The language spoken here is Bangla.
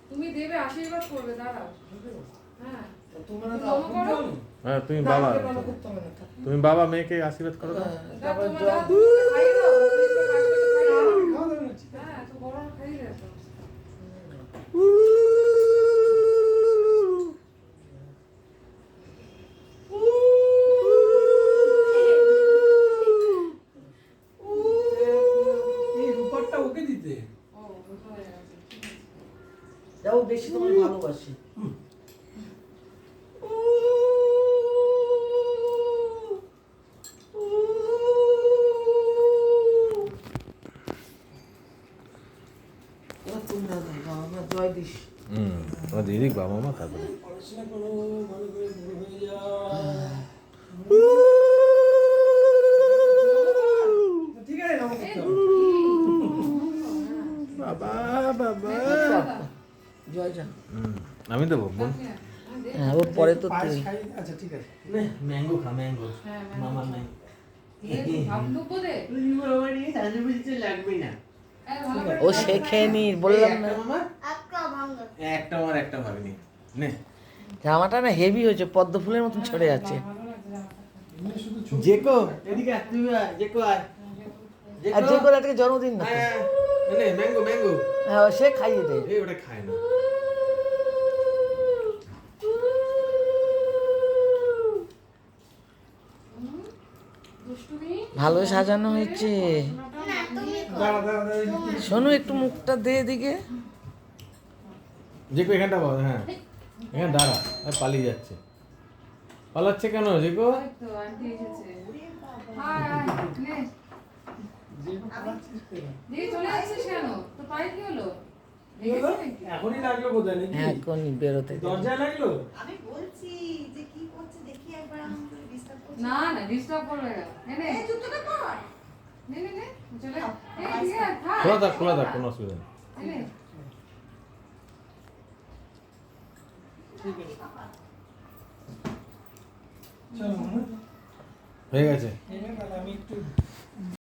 তুমি দেবে, আশীর্বাদ করবে, দাঁড়াও। হ্যাঁ তুমি বাবা মেয়েকে আশীর্বাদ করো না। যাও বেশি তোমার ভালোবাসি। তোমরা বাবা জয় দিস। দিদি বাবা মা তারপরে পড়াশোনা করো, ভালো করে বড় হয়ে যাও। ঠিক আছে বাবা বাবা জয় যা। আমি দেবো বোন। হ্যাঁ ওর পরে তো পায়েস তুই। খাই। আচ্ছা ঠিক আছে। ম্যাঙ্গো খা ম্যাঙ্গো। মামার নাই। লাগবে না। ও শেখেনি বললাম না। একটা আমার একটা ভাগনি নে। জামাটা না হেভি হয়েছে, পদ্ম ফুলের মতন ছড়ে যাচ্ছে। জেকো এদিকে আয়, তুই আয়, জেকো আয়। আর যে করে আজকে জন্মদিন না তো। নে ম্যাঙ্গো ম্যাঙ্গো। হ্যাঁ সে খাইয়ে দেয়। এই ওটা খায় না। ভালো সাজানো হয়েছে। দাঁড়া দাঁড়া দাঁড়া। শোনো একটু মুখটা দে এদিকে। জেকো এখানটা বল। হ্যাঁ এখানে দাঁড়া। পালিয়ে যাচ্ছে। পালাচ্ছে কেন জেকো? এখনই লাগলো কোথায় নাকি? এখনই বেরোতে দে। দরজায় লাগলো? আমি বলছি যে কি করছে দেখি একবার আমাকে ডিস্টার্ব করছে। না না, ডিস্টার্ব করবে না। এই জুতোটা পর। নে চলে। এই ঠিক আছে, থাক। খোলা থাক কোনো অসুবিধা নেই। নে। চলো হয়ে গেছে। তাহলে আমি একটু